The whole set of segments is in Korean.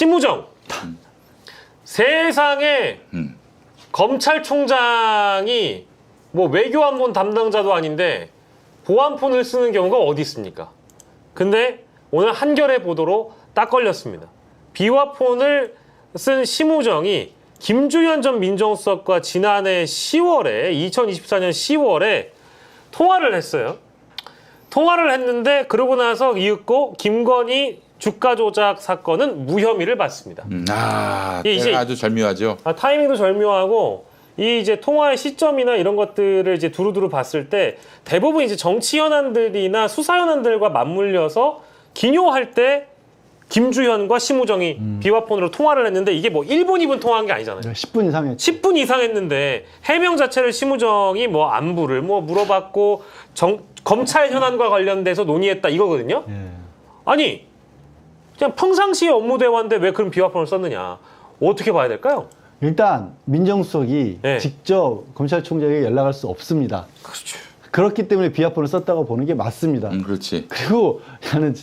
심우정. 세상에 검찰총장이 뭐 외교안보 담당자도 아닌데 보안폰을 쓰는 경우가 어디 있습니까? 근데 오늘 한겨레 보도로 딱 걸렸습니다. 비화폰을 쓴 심우정이 김주현 전 민정수석과 지난해 10월에 2024년 10월에 통화를 했어요. 통화를 했는데 그러고 나서 이윽고 김건희 주가 조작 사건은 무혐의를 받습니다. 이제 아주 절묘하죠. 타이밍도 절묘하고 이 이제 통화의 시점이나 이런 것들을 이제 두루두루 봤을 때 대부분 이제 정치 현안들이나 수사 현안들과 맞물려서 기뇨할 때 김주현과 심우정이 비화폰으로 통화를 했는데 이게 뭐 1분, 2분 통화한 게 아니잖아요. 10분 이상 했죠. 10분 이상 했는데 해명 자체를 심우정이 뭐 안부를 뭐 물어봤고 검찰 현안과 관련돼서 논의했다 이거거든요. 예. 아니 그냥 평상시의 업무 대화인데 왜 그런 비화폰을 썼느냐. 어떻게 봐야 될까요? 일단 민정수석이 네. 직접 검찰총장에게 연락할 수 없습니다. 그렇죠. 그렇기 때문에 비화폰을 썼다고 보는 게 맞습니다. 그렇지. 그리고 나는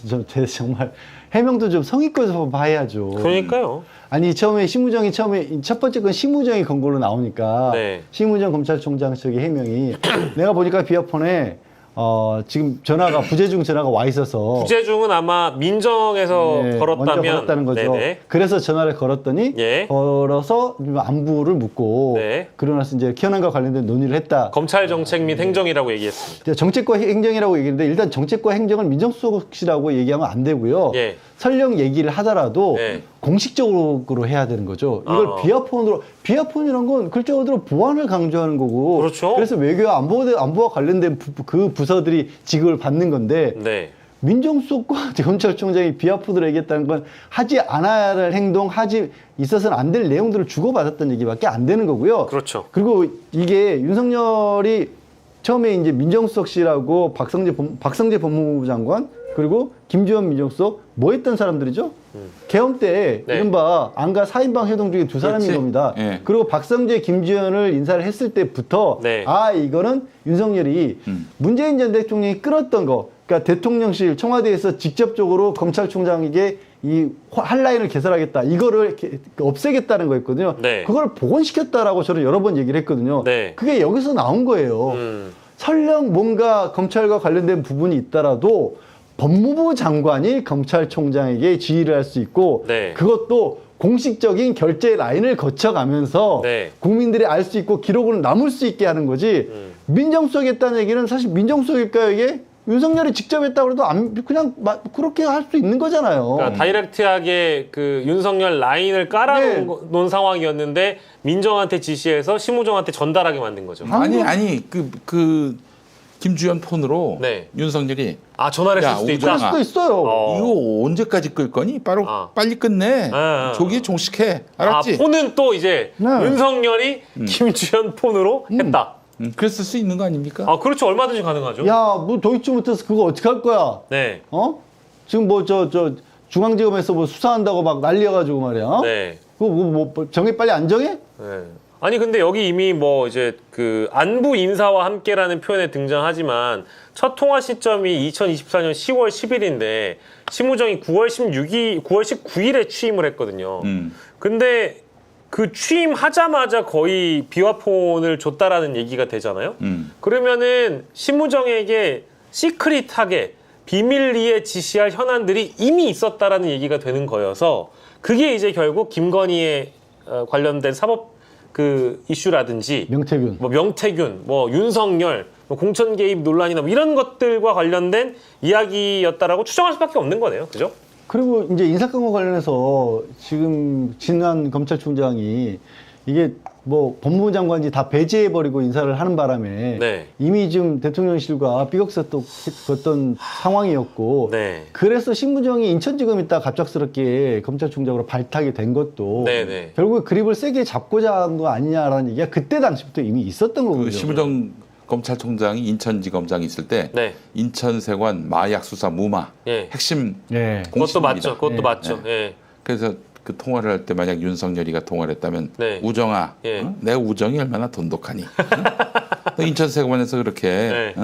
정말 해명도 좀 성의껏 봐야죠. 그러니까요. 아니 심우정이 처음에 첫 번째 건 심우정이 권고로 나오니까 네. 심우정 검찰총장 측의 해명이 내가 보니까 비화폰에 지금 부재중 전화가 와 있어서 부재중은 아마 민정에서 네, 걸었다면 먼저 걸었다는 거죠. 네네. 그래서 전화를 걸었더니 예. 걸어서 안부를 묻고 네. 그러고 나서 이제 현안과 관련된 논의를 했다. 검찰 정책 및 행정이라고 얘기했습니다. 정책과 행정이라고 얘기했는데 일단 정책과 행정을 민정수석이라고 얘기하면 안 되고요. 예. 설령 얘기를 하더라도 예. 공식적으로 해야 되는 거죠. 이걸 비화폰이란 건 글적으로 보안을 강조하는 거고. 그렇죠. 그래서 외교 안보와 관련된 그 부서들이 지급을 받는 건데 네. 민정수석과 검찰총장이 비화폰으로 얘기했다는 건 하지 않아야 할 행동, 있어서는 안 될 내용들을 주고받았다는 얘기밖에 안 되는 거고요. 그렇죠. 그리고 이게 윤석열이 처음에 이제 민정수석실하고 박성재 법무부 장관 그리고 김주현 민정수석 뭐 했던 사람들이죠? 계엄 때 네. 이른바 안가 4인방 회동 중에 두 사람인 그렇지. 겁니다. 예. 그리고 박성재, 김주현을 인사를 했을 때부터 네. 이거는 윤석열이 문재인 전 대통령이 끌었던 거 그러니까 대통령실 청와대에서 직접적으로 검찰총장에게 이 한라인을 개설하겠다. 이거를 없애겠다는 거였거든요. 네. 그걸 복원시켰다라고 저는 여러 번 얘기를 했거든요. 네. 그게 여기서 나온 거예요. 설령 뭔가 검찰과 관련된 부분이 있더라도 법무부 장관이 검찰총장에게 지휘를 할 수 있고 네. 그것도 공식적인 결제 라인을 거쳐가면서 네. 국민들이 알 수 있고 기록으로 남을 수 있게 하는 거지 민정수석이 했다는 얘기는 사실 민정수석일까요 이게? 윤석열이 직접 했다고 해도 그냥 그렇게 할 수 있는 거잖아요. 그러니까 다이렉트하게 그 윤석열 라인을 깔아놓은 상황이었는데 민정한테 지시해서 심우정한테 전달하게 만든 거죠. 아니 그 김주현 폰으로 네. 윤석열이 전화를 했을 수도 있다. 할 수도 있어요. 이거 언제까지 끌 거니? 빨리 끝내. 조기에 종식해. 알았지? 폰은 또 이제 네. 윤석열이 김주현 폰으로 했다. 그랬을 수 있는 거 아닙니까? 그렇죠. 얼마든지 가능하죠. 뭐 도이치모터스 그거 어떻게 할 거야? 네. 지금 중앙지검에서 수사한다고 막 난리여가지고 말이야. 네. 그거 정해 빨리 안 정해? 네. 아니 근데 여기 이미 이제 그 안부 인사와 함께라는 표현에 등장하지만 첫 통화 시점이 2024년 10월 10일인데 심우정이 9월 19일에 취임을 했거든요. 근데 그 취임하자마자 거의 비화폰을 줬다라는 얘기가 되잖아요. 그러면은 심우정에게 시크릿하게 비밀리에 지시할 현안들이 이미 있었다라는 얘기가 되는 거여서 그게 이제 결국 김건희에 관련된 사법 그 이슈라든지 명태균, 윤석열, 공천 개입 논란이나 이런 것들과 관련된 이야기였다라고 추정할 수밖에 없는 거네요. 그죠? 그리고 이제 인사건과 관련해서 지금 진한 검찰총장이 이게 법무부 장관이 다 배제해버리고 인사를 하는 바람에 네. 이미 지금 대통령실과 삐걱었던 상황이었고 네. 그래서 심우정이 인천지검 있다가 갑작스럽게 검찰총장으로 발탁이 된 것도 네. 결국에 그립을 세게 잡고자 한 거 아니냐라는 얘기가 그때 당시부터 이미 있었던 거거든요. 그 심우정 검찰총장이 인천지검장이 있을 때 네. 인천세관 마약 수사 무마 핵심 그것도 공식입니다. 그것도 맞죠. 예. 그래서 그 통화를 할 때 만약 윤석열이가 통화를 했다면 네. 우정아, 내가 우정이 얼마나 돈독하니? 너 인천 세관에서 그렇게 네.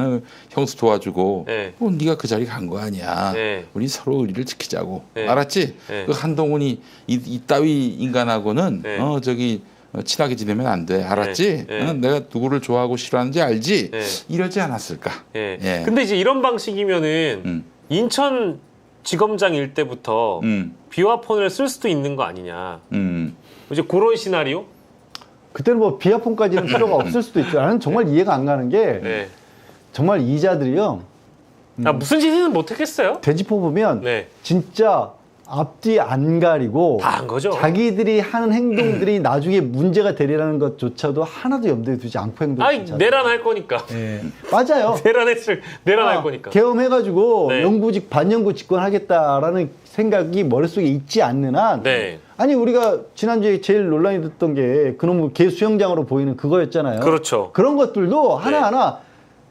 형수 도와주고 네. 네가 그 자리 간 거 아니야. 네. 우리 서로 의리를 지키자고. 네. 알았지? 네. 그 한동훈이 이따위 인간하고는 네. 친하게 지내면 안 돼. 알았지? 네. 네. 내가 누구를 좋아하고 싫어하는지 알지? 네. 이러지 않았을까? 예. 예. 근데 이제 이런 방식이면은 인천 지검장일 때부터 비화폰을 쓸 수도 있는 거 아니냐. 이제 그런 시나리오? 그때는 뭐 비하폰까지는 필요가 없을 수도 있죠. 나는 정말 이해가 안 가는 게 네. 정말 이자들이요. 무슨 짓은 못했겠어요? 돼지 뽑으면 네. 진짜 앞뒤 안 가리고 다 한 거죠. 자기들이 하는 행동들이 나중에 문제가 되리라는 것조차도 하나도 염두에 두지 않고 행동하죠. 내란할 거니까. 네. 맞아요. 내란할 거니까. 계엄해가지고 네. 반영구 집권하겠다라는 생각이 머릿속에 있지 않는 한 네. 아니 우리가 지난주에 제일 논란이 됐던 게 그놈의 개 수영장으로 보이는 그거였잖아요. 그렇죠. 그런 것들도 하나하나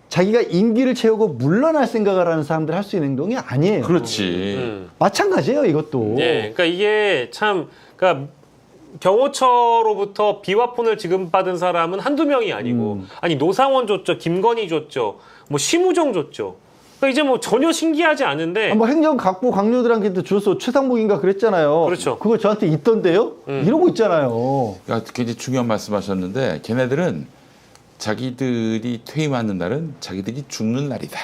자기가 임기를 채우고 물러날 생각을 하는 사람들 할 수 있는 행동이 아니에요. 그렇지. 마찬가지예요, 이것도. 예, 그러니까 이게 참, 그러니까 경호처로부터 비화폰을 지급받은 사람은 한두 명이 아니고, 아니 노상원 줬죠, 김건희 줬죠, 뭐 심우정 줬죠. 그러니까 이제 뭐 전혀 신기하지 않은데. 뭐 행정 각부 강요들한테도 주소 최상목인가 그랬잖아요. 그렇죠. 그거 저한테 있던데요? 이러고 있잖아요. 그러니까 굉장히 중요한 말씀하셨는데 걔네들은 자기들이 퇴임하는 날은 자기들이 죽는 날이다.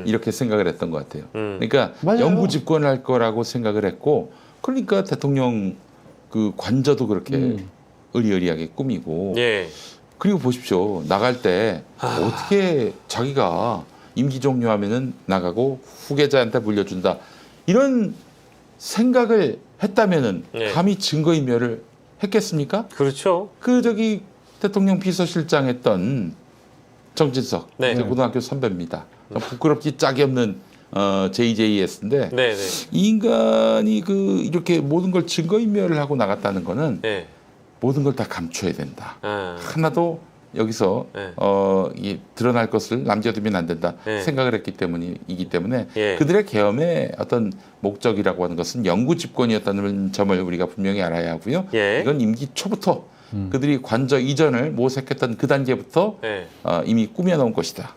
이렇게 생각을 했던 것 같아요. 그러니까 맞아요. 영구 집권할 거라고 생각을 했고, 그러니까 대통령 그 관저도 그렇게 의리의리하게 꾸미고. 예. 그리고 보십시오. 나갈 때 어떻게 자기가 임기 종료하면은 나가고 후계자한테 물려준다. 이런 생각을 했다면은 감히 증거인멸을 했겠습니까? 그렇죠. 대통령 비서실장 했던 정진석, 네. 제 고등학교 선배입니다. 부끄럽기 짝이 없는 JJS인데 네, 이 인간이 이렇게 모든 걸 증거인멸을 하고 나갔다는 거는 네. 모든 걸 다 감춰야 된다. 아. 하나도 여기서 네. 이 드러날 것을 남겨두면 안 된다 네. 생각을 했기 때문에 예. 그들의 계엄의 어떤 목적이라고 하는 것은 영구 집권이었다는 점을 우리가 분명히 알아야 하고요. 예. 이건 임기 초부터 그들이 관저 이전을 모색했던 그 단계부터 네. 이미 꾸며놓은 것이다.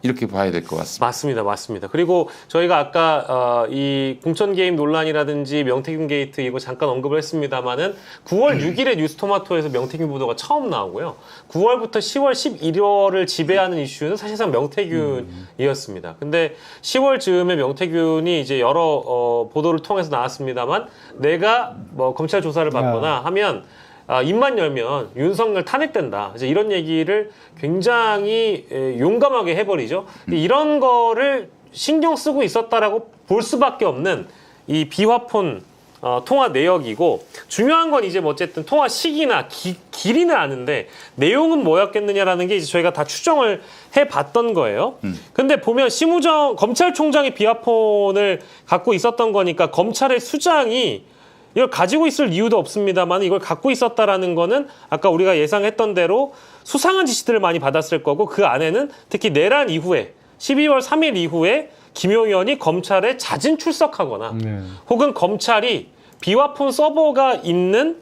이렇게 봐야 될 것 같습니다. 맞습니다. 그리고 저희가 아까 이 공천 개입 논란이라든지 명태균 게이트 이거 잠깐 언급을 했습니다만은 9월 6일에 뉴스토마토에서 명태균 보도가 처음 나오고요. 9월부터 10월 11월을 지배하는 이슈는 사실상 명태균이었습니다. 근데 10월 즈음에 명태균이 이제 여러 보도를 통해서 나왔습니다만 내가 뭐 검찰 조사를 받거나 하면 입만 열면 윤석열 탄핵된다. 이제 이런 얘기를 굉장히 용감하게 해버리죠. 이런 거를 신경 쓰고 있었다라고 볼 수밖에 없는 이 비화폰 통화 내역이고 중요한 건 이제 뭐 어쨌든 통화 시기나 길이는 아는데 내용은 뭐였겠느냐라는 게 이제 저희가 다 추정을 해봤던 거예요. 근데 보면 검찰총장이 비화폰을 갖고 있었던 거니까 검찰의 수장이 이걸 가지고 있을 이유도 없습니다만 이걸 갖고 있었다라는 거는 아까 우리가 예상했던 대로 수상한 지시들을 많이 받았을 거고 그 안에는 특히 내란 이후에 12월 3일 이후에 김용현이 검찰에 자진 출석하거나 혹은 검찰이 비화폰 서버가 있는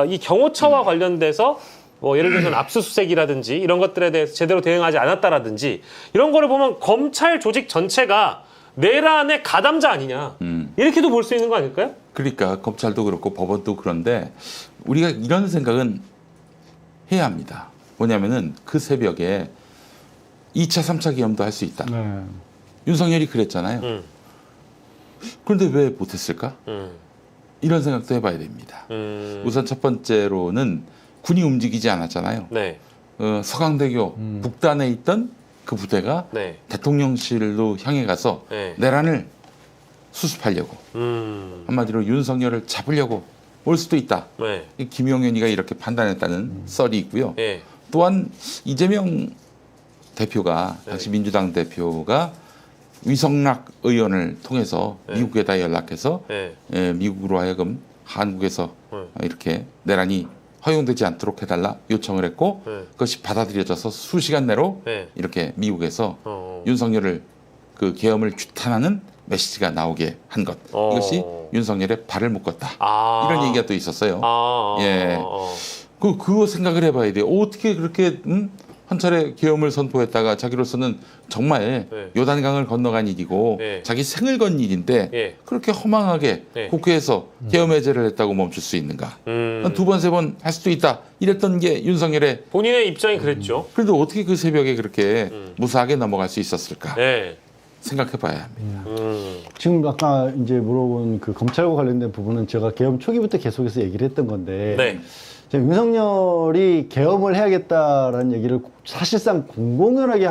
이 경호처와 관련돼서 뭐 예를 들면 압수수색이라든지 이런 것들에 대해서 제대로 대응하지 않았다라든지 이런 거를 보면 검찰 조직 전체가 내란의 가담자 아니냐 이렇게도 볼 수 있는 거 아닐까요? 그러니까 검찰도 그렇고 법원도 그런데 우리가 이런 생각은 해야 합니다. 뭐냐면은 그 새벽에 2차, 3차 계엄도 할 수 있다. 윤석열이 그랬잖아요. 그런데 왜 못했을까? 이런 생각도 해봐야 됩니다. 우선 첫 번째로는 군이 움직이지 않았잖아요. 네. 서강대교 북단에 있던 그 부대가 네. 대통령실로 향해 가서 내란을 수습하려고 한마디로 윤석열을 잡으려고 올 수도 있다. 김용현이가 이렇게 판단했다는 썰이 있고요. 또한 이재명 대표가 당시 민주당 대표가 위성락 의원을 통해서 미국에다 연락해서 미국으로 하여금 한국에서 이렇게 내란이 허용되지 않도록 해달라 요청을 했고 그것이 받아들여져서 수시간 내로 이렇게 미국에서 윤석열을 그 계엄을 규탄하는 메시지가 나오게 한 것. 이것이 윤석열의 발을 묶었다. 이런 얘기가 또 있었어요. 그거 생각을 해봐야 돼요. 어떻게 그렇게 한 차례 계엄을 선포했다가 자기로서는 정말 네. 요단강을 건너간 일이고 네. 자기 생을 건 일인데 네. 그렇게 허망하게 네. 국회에서 계엄 해제를 했다고 멈출 수 있는가? 한 두 번, 세 번 할 수도 있다. 이랬던 게 윤석열의 본인의 입장이 그랬죠. 그래도 어떻게 그 새벽에 그렇게 무사하게 넘어갈 수 있었을까? 네. 생각해봐야 합니다. 지금 아까 이제 물어본 그 검찰과 관련된 부분은 제가 계엄 초기부터 계속해서 얘기를 했던 건데 네. 윤석열이 계엄을 해야겠다라는 얘기를 사실상 공공연하게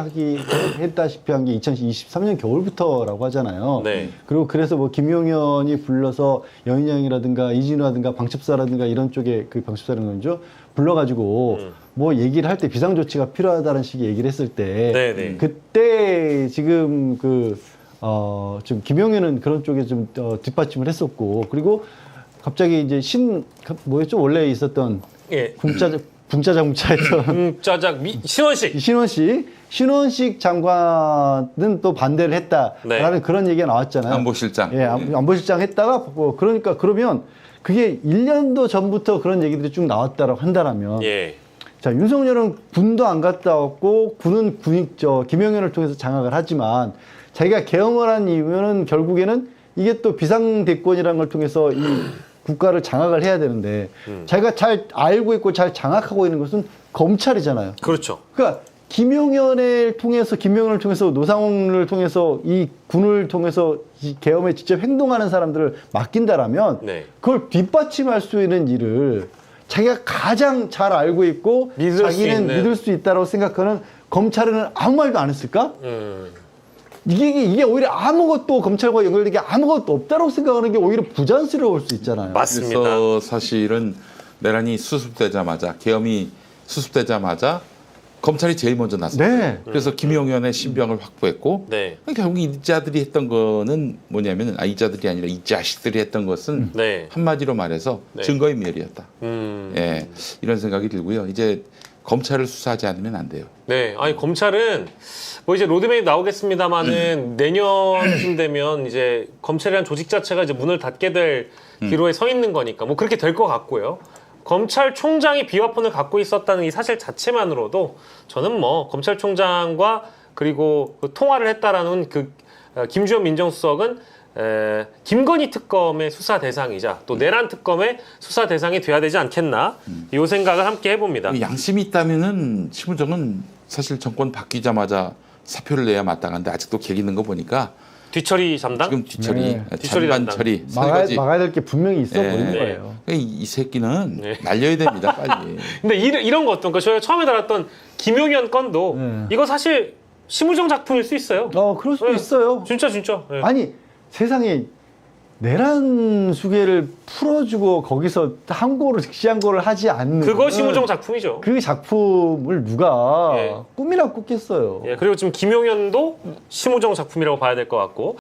했다시피 한 게 2023년 겨울부터라고 하잖아요. 네. 그리고 그래서 뭐 김용현이 불러서 연인영이라든가 이진우라든가 방첩사라든가 이런 쪽에 그 방첩사라는 거죠. 불러가지고 뭐 얘기를 할 때 비상조치가 필요하다는 식의 얘기를 했을 때 네네. 그때 지금 좀 김용현은 그런 쪽에 좀 뒷받침을 했었고 그리고 갑자기 이제 뭐였죠? 원래 있었던 예. 붕짜자했던 신원식 장관은 또 반대를 했다라는 네. 그런 얘기가 나왔잖아요. 안보실장. 예, 안보실장 했다가 뭐 그러니까 그러면 그게 1년도 전부터 그런 얘기들이 쭉 나왔다라고 한다라면 예. 자, 윤석열은 군도 안 갔다 왔고 군은 김용현을 통해서 장악을 하지만 자기가 계엄을 한 이유는 결국에는 이게 또 비상대권이라는 걸 통해서 이 국가를 장악을 해야 되는데 자기가 잘 알고 있고 잘 장악하고 있는 것은 검찰이잖아요. 그렇죠. 그러니까 김용현을 통해서 노상훈을 통해서 이 군을 통해서 이 계엄에 직접 행동하는 사람들을 맡긴다라면 네. 그걸 뒷받침할 수 있는 일을 자기가 가장 잘 알고 있고 자기는 믿을 수 있다고 생각하는 검찰은 아무 말도 안 했을까? 이게 오히려 아무것도 검찰과 연결된 게 아무것도 없다고 생각하는 게 오히려 부자연스러울 수 있잖아요. 맞습니다. 그래서 사실은 내란이 수습되자마자 계엄이 수습되자마자 검찰이 제일 먼저 나섰어요. 네. 그래서 김용현의 신병을 확보했고 네. 결국 이 자들이 했던 거는 뭐냐면 이 자들이 아니라 이 자식들이 했던 것은 네. 한마디로 말해서 네. 증거인멸이었다. 예, 이런 생각이 들고요. 이제 검찰을 수사하지 않으면 안 돼요. 네. 아니 검찰은 뭐 이제 로드맵이 나오겠습니다만은 내년쯤 되면 이제 검찰이라는 조직 자체가 이제 문을 닫게 될 기로에 서 있는 거니까 뭐 그렇게 될 것 같고요. 검찰총장이 비화폰을 갖고 있었다는 이 사실 자체만으로도 저는 뭐 검찰총장과 그리고 그 통화를 했다라는 김주현 민정수석은 김건희 특검의 수사 대상이자 또 내란 특검의 수사 대상이 돼야 되지 않겠나 이 생각을 함께 해봅니다. 양심이 있다면은 심우정은 사실 정권 바뀌자마자 사표를 내야 마땅한데 아직도 개기는 거 보니까 뒤처리 담당? 지금 뒤처리, 네. 뒤처리 잔반 담당. 처리, 막아야 될 게 분명히 있어 보이는 네. 거예요. 이 새끼는 네. 날려야 됩니다, 빨리. 근데 이런 것도 그러니까 저희가 처음에 다뤘던 김용현 건도 이거 사실 심우정 작품일 수 있어요. 그럴 수도 네. 있어요. 진짜. 네. 아니 세상에 내란 수계를 풀어주고 거기서 즉시항고를 하지 않는 그거 심우정 작품이죠. 그 작품을 누가 예. 꿈이나 꿨겠어요. 예, 그리고 지금 김용현도 심우정 작품이라고 봐야 될 것 같고